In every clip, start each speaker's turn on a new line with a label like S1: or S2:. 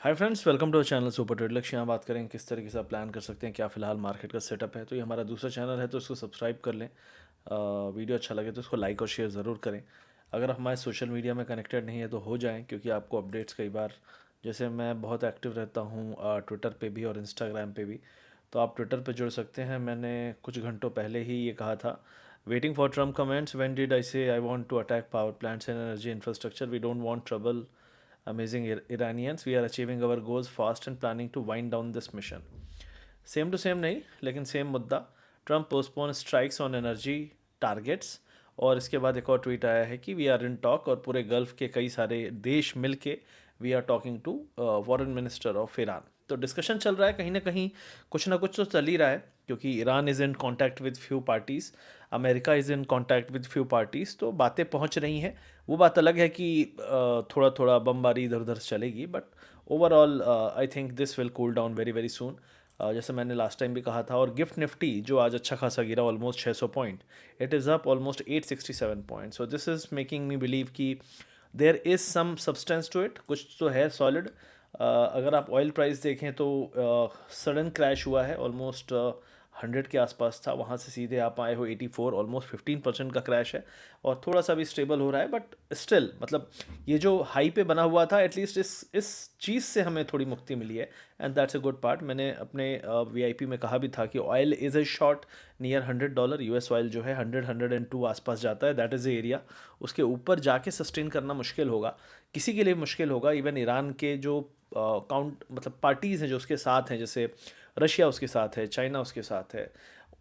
S1: Hi friends, welcome to channel super trade Lakshya. यहाँ बात करें किस तरीके से आप प्लान कर सकते हैं, क्या फिलहाल मार्केट का सेटअप है। तो ये हमारा दूसरा चैनल है, तो इसको सब्सक्राइब कर लें। वीडियो अच्छा लगे तो इसको लाइक और शेयर ज़रूर करें। अगर आप हमारे सोशल मीडिया में कनेक्टेड नहीं है तो हो जाएं, क्योंकि आपको अपडेट्स कई बार, जैसे मैं बहुत एक्टिव रहता हूँ ट्विटर पे भी और इंस्टाग्राम पे भी, तो आप ट्विटर पे जुड़ सकते हैं। मैंने कुछ घंटों पहले ही ये कहा था, waiting for Trump comments, when did I say I want to attack power plants and energy infrastructure, we don't want trouble, amazing Iranians, we are achieving our goals fast and planning to wind down this mission. Same to same नहीं, लेकिन same मुद्दा। Trump postpone strikes on energy targets. और इसके बाद एक और tweet आया है कि वी आर इन टॉक, और पूरे गल्फ के कई सारे देश मिलके we are talking to foreign minister of Iran. तो डिस्कशन चल रहा है, कहीं ना कुछ तो चल ही रहा है, क्योंकि Iran is in contact with few parties, America is in contact with few parties, तो बातें पहुंच रही हैं। वो बात अलग है कि थोड़ा थोड़ा बमबारी इधर उधर चलेगी, but overall I think this will cool down very very soon. जैसे मैंने लास्ट टाइम भी कहा था। और गिफ्ट निफ्टी जो आज अच्छा खासा गिरा, almost 600 point, it is up almost 867 point. So this is making me believe कि there is some substance to it, कुछ तो है सॉलिड। अगर आप ऑयल प्राइस देखें तो सडन क्रैश हुआ है, ऑलमोस्ट 100 के आसपास था, वहाँ से सीधे आप आए हो 84, ऑलमोस्ट 15% का क्रैश है। और थोड़ा सा भी स्टेबल हो रहा है, बट स्टिल मतलब ये जो हाई पे बना हुआ था, एटलीस्ट इस चीज़ से हमें थोड़ी मुक्ति मिली है, and that's a good part. मैंने अपने वीआईपी में कहा भी था कि oil is a short near $100। US oil जो है 100-102 आसपास जाता है, दैट इज़ ए एरिया। उसके ऊपर जाके सस्टेन करना मुश्किल होगा, किसी के लिए मुश्किल होगा। इवन ईरान के जो काउंट मतलब पार्टीज़ हैं जो उसके साथ हैं, जैसे रशिया उसके साथ है, चाइना उसके साथ है,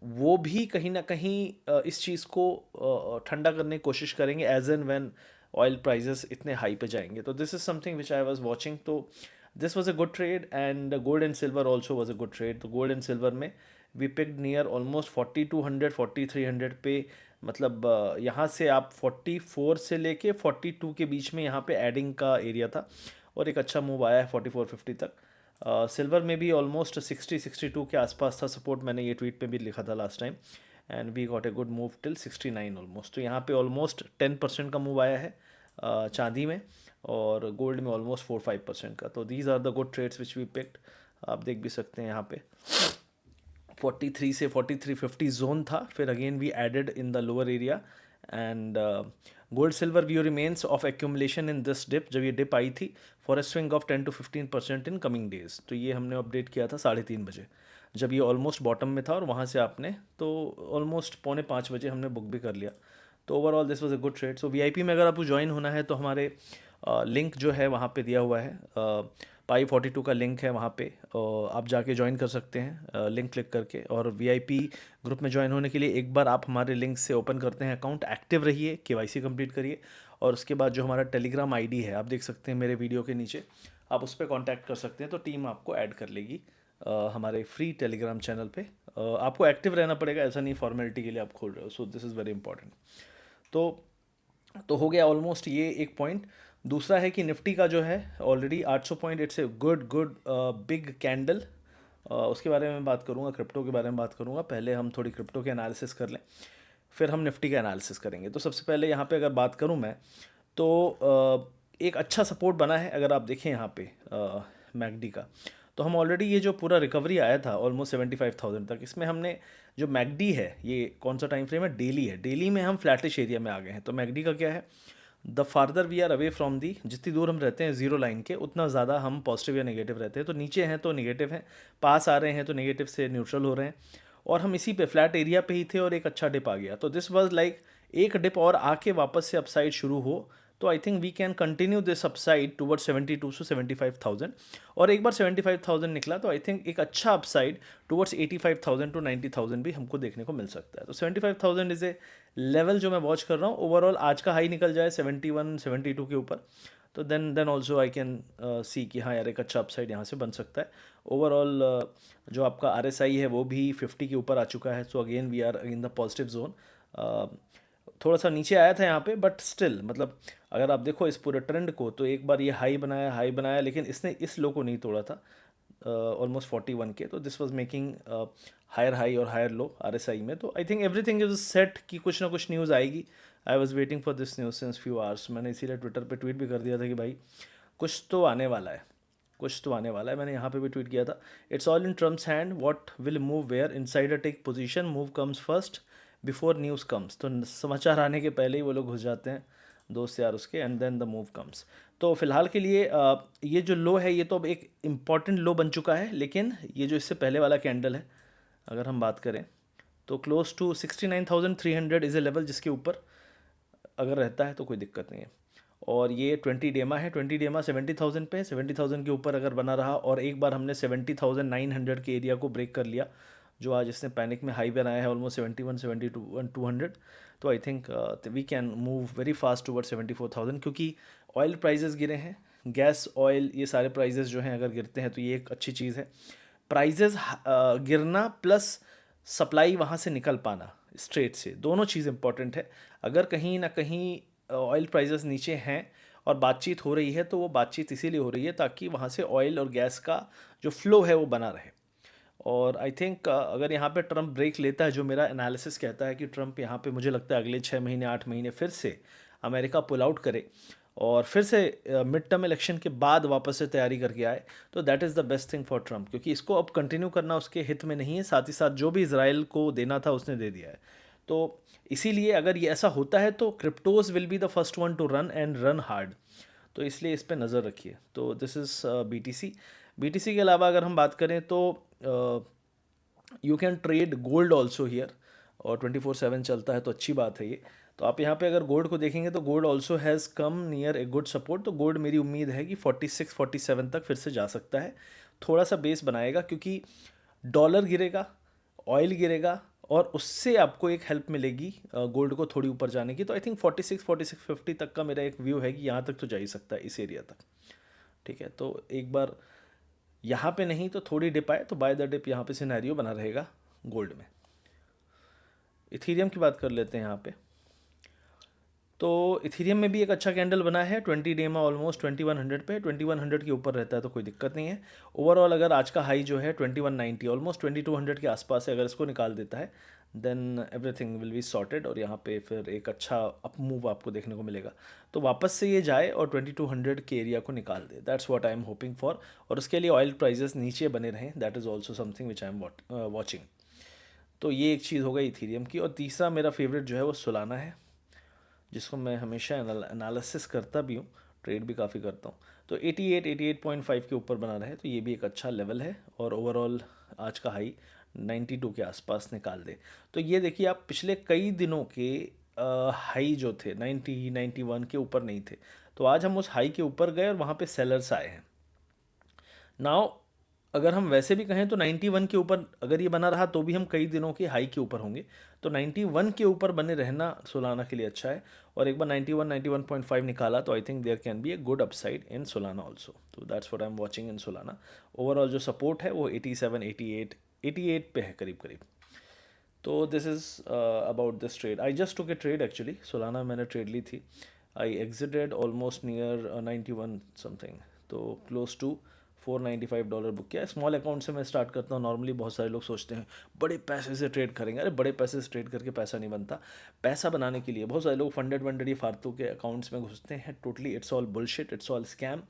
S1: वो भी कहीं ना कहीं इस चीज़ को ठंडा करने की कोशिश करेंगे as and when oil prices इतने हाई पे जाएंगे। तो this is something which I was watching. तो this was a good trade, and gold and silver also was a good trade. तो गोल्ड एंड सिल्वर में वी पिक्ड नियर ऑलमोस्ट 4200 4300 पे, मतलब यहाँ से आप 44 से लेके 42 के बीच में यहाँ पे एडिंग का एरिया था, और एक अच्छा मूव आया है 4450 तक। सिल्वर में भी ऑलमोस्ट 60-62 के आसपास था सपोर्ट, मैंने ये ट्वीट पे भी लिखा था last time, and we got a good move till 69 almost. तो यहाँ पे ऑलमोस्ट 10% का मूव आया है चांदी में, और गोल्ड में ऑलमोस्ट 4-5% का। तो these are the good trades which we picked. आप देख भी सकते हैं यहाँ पे 43 से 4350 जोन था, फिर again we added in the lower area, and gold silver view remains of accumulation in this dip. जब ये डिप आई थी, for a swing of 10-15% in coming days. तो ये हमने अपडेट किया था 3:30 बजे, जब ये ऑलमोस्ट बॉटम में था, और वहाँ से आपने तो ऑलमोस्ट 4:45 बजे हमने बुक भी कर लिया। तो overall this was a good trade. So VIP में अगर आपको ज्वाइन होना है तो हमारे लिंक जो है वहाँ पे दिया हुआ है, पाई 42 का लिंक है वहाँ पे, आप जाके ज्वाइन कर सकते हैं लिंक क्लिक करके। और वीआईपी ग्रुप में ज्वाइन होने के लिए एक बार आप हमारे लिंक से ओपन करते हैं अकाउंट, एक्टिव रहिए, केवाईसी कंप्लीट करिए, और उसके बाद जो हमारा टेलीग्राम आईडी है आप देख सकते हैं मेरे वीडियो के नीचे, आप उस पर कॉन्टैक्ट कर सकते हैं, तो टीम आपको ऐड कर लेगी हमारे फ्री टेलीग्राम चैनल पे। आपको एक्टिव रहना पड़ेगा, ऐसा नहीं फॉर्मेलिटी के लिए आप खोल रहे हो। सो दिस इज़ वेरी इंपॉर्टेंट। तो हो गया ऑलमोस्ट ये एक पॉइंट। दूसरा है कि निफ्टी का जो है already 800 point, it's a good good big candle. उसके बारे में बात करूँगा, क्रिप्टो के बारे में बात करूँगा। पहले हम थोड़ी क्रिप्टो के एनालिसिस कर लें, फिर हम निफ्टी का एनालिसिस करेंगे। तो सबसे पहले यहाँ पे अगर बात करूँ मैं, तो एक अच्छा सपोर्ट बना है। अगर आप देखें यहाँ पे मैकडी का, तो हम ऑलरेडी ये जो पूरा रिकवरी आया था ऑलमोस्ट 75,000 तक, इसमें हमने जो मैकडी है, ये कौन सा टाइम फ्रेम है, डेली है, डेली में हम फ्लैटिश एरिया में आ गए हैं। तो मैकडी का क्या है, the farther we are away from the, जितनी दूर हम रहते हैं जीरो लाइन के, उतना ज़्यादा हम पॉजिटिव या नेगेटिव रहते हैं। तो नीचे हैं तो नेगेटिव हैं, पास आ रहे हैं तो नेगेटिव से न्यूट्रल हो रहे हैं, और हम इसी पे फ्लैट एरिया पे ही थे, और एक अच्छा डिप आ गया। तो दिस वाज लाइक एक डिप और आके वापस से अपसाइड शुरू हो, तो I think we can continue this upside toward 72 से 75,000। और एक बार 75,000 निकला तो आई थिंक एक अच्छा अपसाइड टूवर्ड्स 85,000 टू 90,000 भी हमको देखने को मिल सकता है। तो 75,000 इज़ ए लेवल जो मैं वॉच कर रहा हूँ। ओवरऑल आज का हाई निकल जाए 71-72 के ऊपर, तो then also I can see कि हाँ यार, एक अच्छा अपसाइड यहाँ से बन सकता है। ओवरऑल जो आपका RSI है वो भी 50 के ऊपर आ चुका है। So again we are in the positive zone. थोड़ा सा नीचे आया था यहाँ पे, बट स्टिल मतलब अगर आप देखो इस पूरे ट्रेंड को, तो एक बार ये हाई बनाया, लेकिन इसने इस लो को नहीं तोड़ा था ऑलमोस्ट 41 के। तो this was making higher high और हायर लो RSI में। तो I think everything is set कि कुछ ना कुछ न्यूज़ आएगी। I was waiting for this news since few hours. मैंने इसीलिए ट्विटर पे ट्वीट भी कर दिया था कि भाई कुछ तो आने वाला है। कुछ तो आने वाला है, मैंने यहाँ पे भी ट्वीट किया था। It's all in Trump's hand, what will move where, insider take position, move comes first before news comes. तो समाचार आने के पहले ही वो लोग घुस जाते हैं दोस्त यार उसके, and then the move comes. तो फिलहाल के लिए ये जो लो है ये तो अब एक इम्पॉर्टेंट लो बन चुका है, लेकिन ये जो इससे पहले वाला कैंडल है अगर हम बात करें तो close to 69,300 is a level जिसके ऊपर अगर रहता है तो कोई दिक्कत नहीं है। और ये 20 डेमा है, 20 डेमा 70,000 पे, 70,000 के ऊपर अगर बना रहा और एक बार हमने 70,900 के एरिया को ब्रेक कर लिया, जो आज इसने पैनिक में हाई बनाया है ऑलमोस्ट 71, 72, 200, तो I think we can move very fast toward 74,000, क्योंकि ऑयल प्राइजेस गिरे हैं, गैस ऑयल ये सारे प्राइजेस जो हैं अगर गिरते हैं तो ये एक अच्छी चीज़ है। प्राइजेस गिरना प्लस सप्लाई वहाँ से निकल पाना स्ट्रेट से, दोनों चीज़ इंपॉर्टेंट है। अगर कहीं ना कहीं ऑयल प्राइजेस नीचे हैं और बातचीत हो रही है तो वो बातचीत इसीलिए हो रही है ताकि वहाँ से ऑयल और गैस का जो फ्लो है वो बना रहे। और आई थिंक अगर यहाँ पे ट्रम्प ब्रेक लेता है, जो मेरा एनालिसिस कहता है कि ट्रम्प यहाँ पे मुझे लगता है अगले 6 महीने 8 महीने फिर से अमेरिका पुल आउट करे और फिर से मिड टर्म इलेक्शन के बाद वापस से तैयारी करके आए, तो that is the best thing for Trump, क्योंकि इसको अब कंटिन्यू करना उसके हित में नहीं है, साथ ही साथ जो भी इसराइल को देना था उसने दे दिया है। तो इसीलिए अगर ये ऐसा होता है तो cryptos will be the first one two run and run hard, तो इसलिए इस पर नज़र रखिए। तो दिस इज़ BTC। BTC के अलावा अगर हम बात करें तो you can trade gold also here, और 24/7 चलता है तो अच्छी बात है ये। तो आप यहाँ पे अगर गोल्ड को देखेंगे तो gold also has come near A good support, तो गोल्ड मेरी उम्मीद है कि 46-47 तक फिर से जा सकता है, थोड़ा सा बेस बनाएगा, क्योंकि डॉलर गिरेगा, ऑयल गिरेगा और उससे आपको एक हेल्प मिलेगी गोल्ड को थोड़ी ऊपर जाने की। तो आई थिंक 46-46.50 तक का मेरा एक व्यू है कि यहाँ तक तो जा ही सकता है, इस एरिया तक। ठीक है, तो एक बार यहाँ पे नहीं तो थोड़ी डिप आए तो बाय द डिप यहाँ पे सिनेरियो बना रहेगा गोल्ड में। इथीरियम की बात कर लेते हैं यहाँ पे। तो इथीरियम में भी एक अच्छा कैंडल बना है, 20 डे में ऑलमोस्ट 2100 पे, 2100 के ऊपर रहता है तो कोई दिक्कत नहीं है। ओवरऑल अगर आज का हाई जो है 2190 ऑलमोस्ट 2200 के आसपास है, अगर इसको निकाल देता है then everything will be sorted और यहाँ पे फिर एक अच्छा अप मूव आपको देखने को मिलेगा। तो वापस से ये जाए और 2200 के एरिया को निकाल दे, that's what I am hoping for. और उसके लिए ऑयल प्राइजेस नीचे बने रहें, that is also something which I am watching. तो ये एक चीज़ हो गई इथीरियम की। और तीसरा मेरा फेवरेट जो है वो सोलाना है, जिसको मैं हमेशा एनालिसिस करता भी हूँ, ट्रेड भी काफ़ी करता हूँ। तो 88-88.5 के ऊपर बना रहे तो ये भी एक अच्छा लेवल है, और ओवरऑल आज का हाई 92 के आसपास निकाल दे। तो ये देखिए आप पिछले कई दिनों के हाई जो थे 90-91 के ऊपर नहीं थे, तो आज हम उस हाई के ऊपर गए और वहाँ पे सेलर्स आए हैं। नाउ अगर हम वैसे भी कहें तो 91 के ऊपर अगर ये बना रहा तो भी हम कई दिनों के हाई के ऊपर होंगे, तो 91 के ऊपर बने रहना सोलाना के लिए अच्छा है। और एक बार 91 91.5 निकाला तो I think there can be a good upside in Solana also. तो that's what I am watching in Solana. Overall जो सपोर्ट है वो 87 88 पे है करीब करीब। तो this is about this trade. I just took a trade actually, Solana मैंने ट्रेड ली थी, I exited almost near 91 something, तो क्लोज टू $495 बुक किया। स्मॉल अकाउंट से मैं स्टार्ट करता हूँ। नॉर्मली बहुत सारे लोग सोचते हैं बड़े पैसे से ट्रेड करेंगे, अरे बड़े पैसे से ट्रेड करके पैसा नहीं बनता। पैसा बनाने के लिए बहुत सारे लोग फंडेड वंडेड ये फालतू के अकाउंट्स में घुसते हैं, totally it's all bullshit, it's all scam,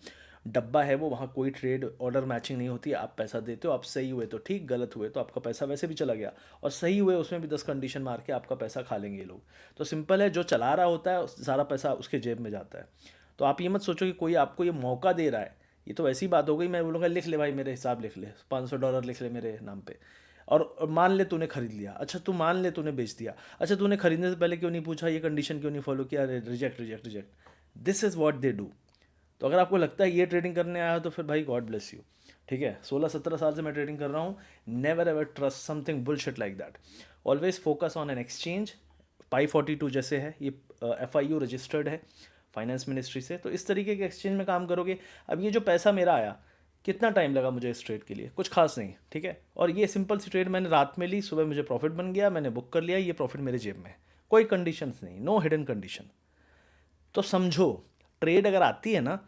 S1: डब्बा है वो, वहाँ कोई ट्रेड ऑर्डर मैचिंग नहीं होती। आप पैसा देते हो, आप सही हुए तो ठीक, गलत हुए तो आपका पैसा वैसे भी चला गया, और सही हुए उसमें भी 10 कंडीशन मार के आपका पैसा खा लेंगे ये लोग। तो सिंपल है, जो चला रहा होता है सारा पैसा उसके जेब में जाता है। तो आप ये मत सोचो कि कोई आपको ये मौका दे रहा है, ये तो ऐसी बात हो गई, मैं बोलूँगा लिख ले भाई मेरे हिसाब, लिख ले $500 लिख ले मेरे नाम पे, और मान ले तूने खरीद लिया, अच्छा तू मान ले तूने बेच दिया, अच्छा तूने खरीदने से पहले क्यों नहीं पूछा, ये कंडीशन क्यों नहीं फॉलो किया, reject reject reject. This is what they do. तो अगर आपको लगता है ये ट्रेडिंग करने आया हो तो फिर भाई गॉड ब्लेस यू। ठीक है, 16-17 साल से मैं ट्रेडिंग कर रहा हूँ, never ever trust something bullshit like that. Always focus on an exchange. Pi 42 जैसे है ये, FIU रजिस्टर्ड है फाइनेंस मिनिस्ट्री से, तो इस तरीके के एक्सचेंज में काम करोगे। अब ये जो पैसा मेरा आया, कितना टाइम लगा मुझे इस ट्रेड के लिए, कुछ खास नहीं, ठीक है। और ये सिंपल सी ट्रेड मैंने रात में ली, सुबह मुझे प्रॉफिट बन गया, मैंने बुक कर लिया, ये प्रॉफिट मेरे जेब में है, कोई कंडीशंस नहीं, नो हिडन कंडीशन। तो समझो, ट्रेड अगर आती है ना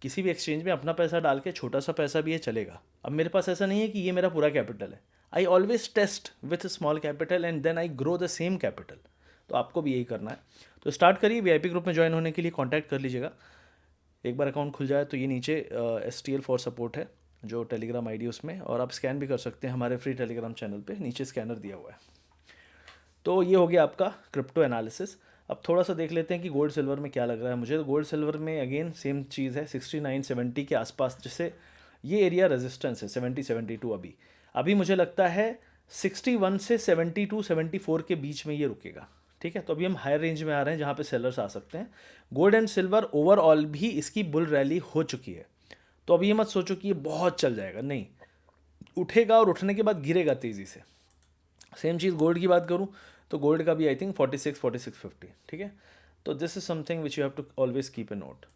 S1: किसी भी एक्सचेंज में, अपना पैसा डाल के छोटा सा पैसा भी है चलेगा। अब मेरे पास ऐसा नहीं है कि ये मेरा पूरा कैपिटल है, I always test with small capital and then I grow the same capital. तो आपको भी यही करना है। तो स्टार्ट करिए, VIP ग्रुप में ज्वाइन होने के लिए कॉन्टैक्ट कर लीजिएगा। एक बार अकाउंट खुल जाए तो ये नीचे STL फॉर सपोर्ट है जो टेलीग्राम आईडी उसमें, और आप स्कैन भी कर सकते हैं हमारे फ्री टेलीग्राम चैनल पे, नीचे स्कैनर दिया हुआ है। तो ये हो गया आपका क्रिप्टो एनालिसिस। अब थोड़ा सा देख लेते हैं कि गोल्ड सिल्वर में क्या लग रहा है मुझे। तो गोल्ड सिल्वर में अगेन सेम चीज़ है, 69-70 के आसपास, जैसे ये एरिया रेजिस्टेंस है 70-72। अभी अभी मुझे लगता है 61 से 72-74 के बीच में ये रुकेगा। ठीक है, तो अभी हम हायर रेंज में आ रहे हैं जहाँ पे सेलर्स आ सकते हैं। गोल्ड एंड सिल्वर ओवरऑल भी इसकी बुल रैली हो चुकी है, तो अभी ये मत सोचो कि ये बहुत चल जाएगा, नहीं, उठेगा और उठने के बाद गिरेगा तेज़ी से। सेम चीज़ गोल्ड की बात करूँ तो गोल्ड का भी आई थिंक 46-4650। ठीक है, तो this is something which you have to always keep a note.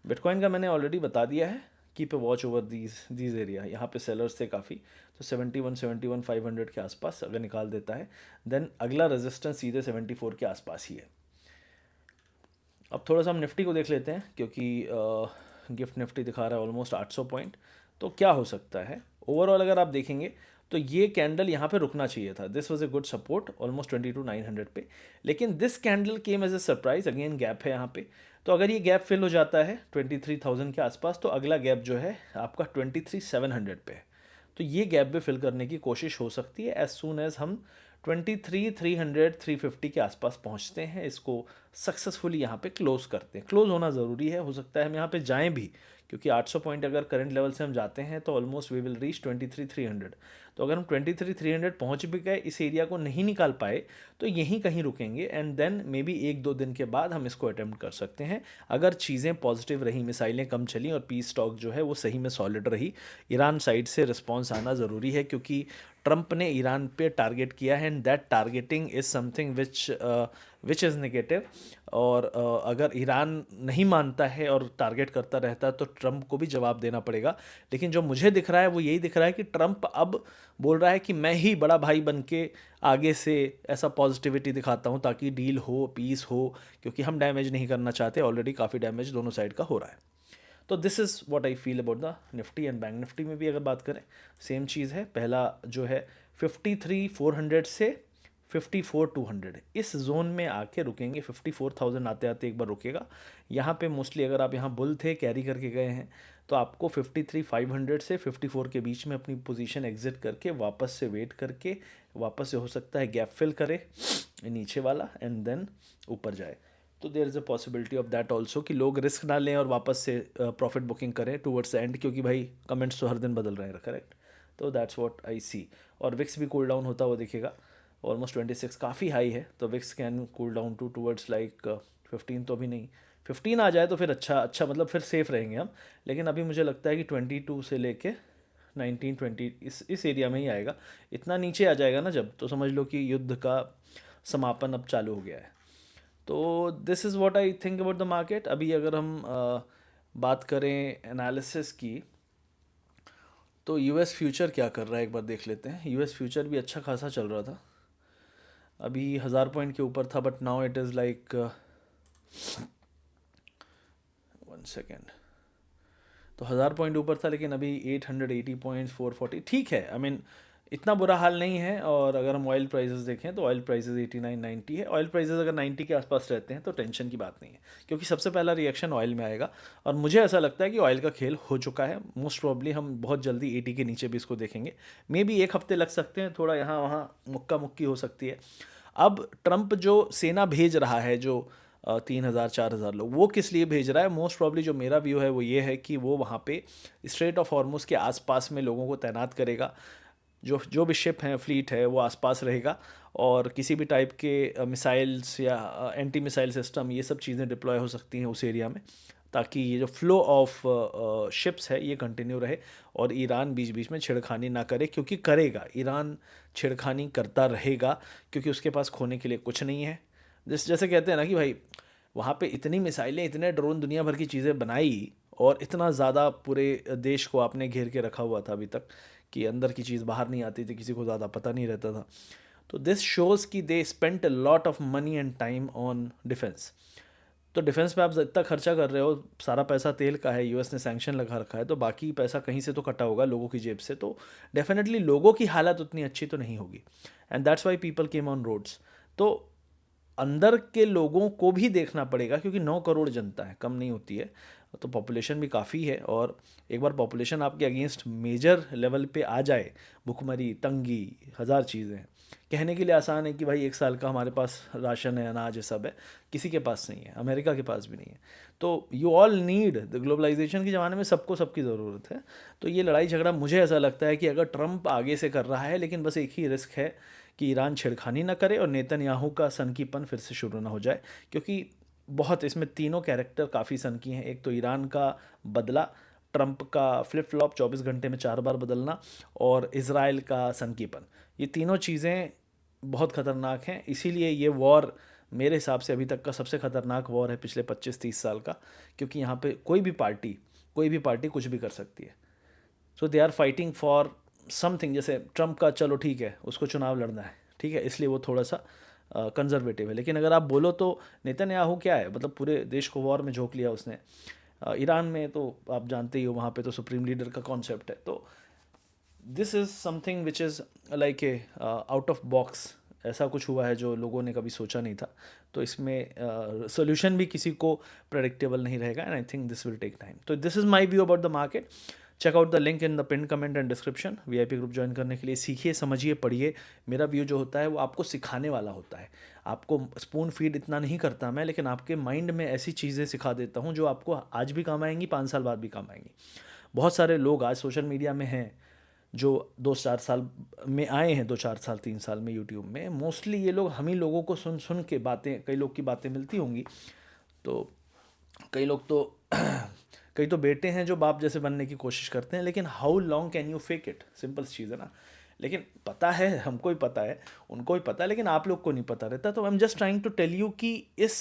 S1: Bitcoin का मैंने ऑलरेडी बता दिया है, keep a watch over these area. यहाँ पे सेलर्स थे काफ़ी, तो 71-500 के आसपास अगर निकाल देता है, देन अगला रेजिस्टेंस सीधे 74 के आसपास ही है। अब थोड़ा सा हम निफ्टी को देख लेते हैं, क्योंकि गिफ्ट निफ्टी दिखा रहा है ऑलमोस्ट 800 पॉइंट। तो क्या हो सकता है ओवरऑल अगर आप देखेंगे तो ये कैंडल यहाँ पे रुकना चाहिए था, this was a good support almost 22,900 पे, लेकिन this candle came as a surprise, again gap है यहाँ पे। तो अगर ये गैप फिल हो जाता है 23,000 के आसपास, तो अगला गैप जो है आपका 23,700 पे है। तो ये गैप भी फिल करने की कोशिश हो सकती है एज सून एज हम 23,300-350 के आसपास पहुंचते हैं, इसको सक्सेसफुली यहाँ पे क्लोज करते हैं। क्लोज होना ज़रूरी है, हो सकता है हम यहाँ पे जाएं भी, क्योंकि 800 पॉइंट अगर करंट लेवल से हम जाते हैं तो ऑलमोस्ट वी विल रीच 23,300। तो अगर हम 23,300 पहुंच भी गए, इस एरिया को नहीं निकाल पाए, तो यहीं कहीं रुकेंगे एंड देन मे बी 1-2 दिन के बाद हम इसको अटेम्प्ट कर सकते हैं, अगर चीज़ें पॉजिटिव रही, मिसाइलें कम चली और पीस टॉक जो है वो सही में सॉलिड रही। ईरान साइड से रिस्पॉन्स आना ज़रूरी है, क्योंकि ट्रंप ने ईरान पे टारगेट किया है and that targeting is something which is negative. और अगर ईरान नहीं मानता है और टारगेट करता रहता है तो ट्रंप को भी जवाब देना पड़ेगा। लेकिन जो मुझे दिख रहा है वो यही दिख रहा है कि ट्रंप अब बोल रहा है कि मैं ही बड़ा भाई बन के आगे से ऐसा पॉजिटिविटी दिखाता हूँ ताकि डील हो, पीस हो, क्योंकि हम डैमेज नहीं करना चाहते, ऑलरेडी काफ़ी डैमेज दोनों साइड का हो रहा है। तो this is what I feel about the Nifty and bank Nifty में भी अगर बात करें सेम चीज़ है। पहला जो है 53,400 से 54,200 इस जोन में आके रुकेंगे, 54,000 आते आते एक बार रुकेगा यहाँ पे। मोस्टली अगर आप यहाँ बुल थे, कैरी करके गए हैं, तो आपको 53,500 से 54 के बीच में अपनी पोजीशन एग्जिट करके वापस से वेट करके वापस से हो सकता है गैप फिल करे नीचे वाला एंड देन ऊपर जाए। तो there is a possibility of that also कि लोग रिस्क ना लें और वापस से प्रॉफिट बुकिंग करें टूवर्ड्स एंड, क्योंकि भाई कमेंट्स तो हर दिन बदल रहे हैं, करेक्ट। तो दैट्स व्हाट आई सी। और विक्स भी कूल डाउन होता हुआ दिखेगा, ऑलमोस्ट 26 काफ़ी हाई है, तो VIX can cool down to towards like 15, तो अभी नहीं, 15 आ जाए तो फिर अच्छा मतलब फिर सेफ रहेंगे हम। लेकिन अभी मुझे लगता है कि 22 से लेके 19-20 इस एरिया में ही आएगा। इतना नीचे आ जाएगा ना जब, तो समझ लो कि युद्ध का समापन अब चालू हो गया है। तो this is what I think about the market. अभी अगर हम बात करें एनालिसिस की, तो यूएस फ्यूचर क्या कर रहा है एक बार देख लेते हैं। यूएस फ्यूचर भी अच्छा खासा चल रहा था, अभी 1,000 पॉइंट के ऊपर था, but now it is like 1 second, तो 1,000 पॉइंट ऊपर था, लेकिन अभी 880 पॉइंट्स 440, ठीक है। आई मीन इतना बुरा हाल नहीं है। और अगर हम ऑयल प्राइसेस देखें तो ऑयल प्राइसेस 89-90 है। ऑयल प्राइसेस अगर 90 के आसपास रहते हैं तो टेंशन की बात नहीं है, क्योंकि सबसे पहला रिएक्शन ऑयल में आएगा। और मुझे ऐसा लगता है कि ऑयल का खेल हो चुका है, मोस्ट प्रॉब्ली हम बहुत जल्दी 80 के नीचे भी इसको देखेंगे। मे बी 1 हफ्ते लग सकते हैं, थोड़ा यहाँ वहाँ मुक्का मुक्की हो सकती है। अब ट्रंप जो सेना भेज रहा है, जो 3,000-4,000 लोग, वो किस लिए भेज रहा है? मोस्ट प्रॉब्ली जो मेरा व्यू है वो ये है कि वो वहाँ पे स्ट्रेट ऑफ हॉर्मुज़ के आसपास में लोगों को तैनात करेगा, जो भी शिप हैं, फ्लीट है, वो आसपास रहेगा, और किसी भी टाइप के मिसाइल्स या एंटी मिसाइल सिस्टम, ये सब चीज़ें डिप्लॉय हो सकती हैं उस एरिया में, ताकि ये जो फ्लो ऑफ शिप्स है ये कंटिन्यू रहे और ईरान बीच बीच में छेड़खानी ना करे, क्योंकि करेगा, ईरान छेड़खानी करता रहेगा, क्योंकि उसके पास खोने के लिए कुछ नहीं है। जैसे कहते हैं ना कि भाई वहाँ पे इतनी मिसाइलें, इतने ड्रोन, दुनिया भर की चीज़ें बनाई, और इतना ज़्यादा पूरे देश को आपने घेर के रखा हुआ था अभी तक कि अंदर की चीज़ बाहर नहीं आती थी, किसी को ज़्यादा पता नहीं रहता था। तो दिस शोज़ कि they spent a lot of money and time on defence. तो डिफेंस पे आप इतना खर्चा कर रहे हो, सारा पैसा तेल का है, यूएस ने सैंक्शन लगा रखा है, तो बाकी पैसा कहीं से तो कटा होगा लोगों की जेब से, तो डेफिनेटली लोगों की हालत उतनी अच्छी तो नहीं होगी, and that's why people came on roads. तो अंदर के लोगों को भी देखना पड़ेगा, क्योंकि 9 करोड़ जनता है, कम नहीं होती है, तो पॉपुलेशन भी काफ़ी है। और एक बार पॉपुलेशन आपके अगेंस्ट मेजर लेवल पे आ जाए, भुखमरी, तंगी, हज़ार चीज़ें हैं। कहने के लिए आसान है कि भाई 1 साल का हमारे पास राशन है, अनाज है, सब है, किसी के पास नहीं है, अमेरिका के पास भी नहीं है। तो you all need the globalisation के ज़माने में सबको सबकी ज़रूरत है। तो ये लड़ाई झगड़ा मुझे ऐसा लगता है कि अगर ट्रंप आगे से कर रहा है, लेकिन बस एक ही रिस्क है कि ईरान छेड़खानी ना करे और नेतन्याहू का सनकीपन फिर से शुरू ना हो जाए, क्योंकि बहुत इसमें तीनों कैरेक्टर काफ़ी सनकी हैं। एक तो ईरान का बदला, ट्रंप का फ्लिप फ्लॉप 24 घंटे में 4 बार बदलना, और इसराइल का सनकीपन, ये तीनों चीज़ें बहुत ख़तरनाक हैं। इसीलिए ये वॉर मेरे हिसाब से अभी तक का सबसे ख़तरनाक वॉर है पिछले 25-30 साल का, क्योंकि यहाँ पे कोई भी पार्टी कुछ भी कर सकती है। So they are fighting for something. जैसे ट्रंप का, चलो ठीक है, उसको चुनाव लड़ना है, ठीक है, इसलिए वो थोड़ा सा कंजर्वेटिव है। लेकिन अगर आप बोलो तो नेतन्याहू क्या है, मतलब पूरे देश को वॉर में झोंक लिया उसने। ईरान में तो आप जानते ही हो, वहाँ पे तो सुप्रीम लीडर का कॉन्सेप्ट है। तो this is something which is like a out of box. ऐसा कुछ हुआ है जो लोगों ने कभी सोचा नहीं था। तो इसमें सोल्यूशन भी किसी को प्रेडिक्टेबल नहीं रहेगा, and I think this will take time. तो this is my view about the market. Check out the link in the pin comment and description. VIP group join करने के लिए सीखिए, समझिए, पढ़िए। मेरा व्यू जो होता है वो आपको सिखाने वाला होता है। आपको स्पून फीड इतना नहीं करता मैं, लेकिन आपके माइंड में ऐसी चीज़ें सिखा देता हूँ जो आपको आज भी काम आएंगी, 5 साल बाद भी काम आएंगी। बहुत सारे लोग आज सोशल मीडिया में हैं जो 2-4 साल में आए हैं, 2-4 साल 3 साल में यूट्यूब में। मोस्टली ये लोग हम ही लोगों को सुन सुन के बातें, कई लोग की बातें मिलती होंगी। तो कई लोग तो कई तो बेटे हैं जो बाप जैसे बनने की कोशिश करते हैं, लेकिन how long can you fake it, simple चीज़ है ना। लेकिन पता है, हमको ही पता है, उनको ही पता है, लेकिन आप लोग को नहीं पता रहता। तो I am just trying to tell you कि इस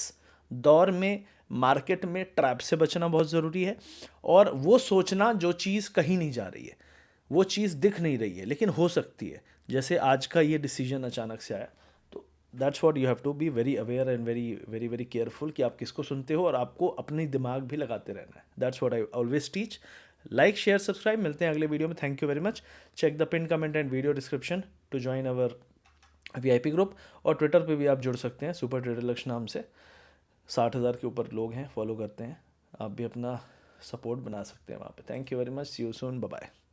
S1: दौर में मार्केट में ट्रैप से बचना बहुत ज़रूरी है, और वो सोचना जो चीज़ कहीं नहीं जा रही है, वो चीज़ दिख नहीं रही है लेकिन हो सकती है। जैसे आज का ये डिसीजन अचानक से आया, तो that's what you have to be very aware and very very very careful कि आप किसको सुनते हो, और आपको अपनी दिमाग भी लगाते रहना है। That's what I always teach. Like, share, subscribe. मिलते हैं अगले वीडियो में। Thank you very much. Check the pin comment and video description to join our VIP group. और ट्विटर पे भी आप जुड़ सकते हैं, सुपर ट्रेडर लक्ष्य नाम से। 60,000 के ऊपर लोग हैं, फॉलो करते हैं। आप भी अपना सपोर्ट बना सकते हैं वहाँ पे। Thank you very much. See you soon. Bye bye.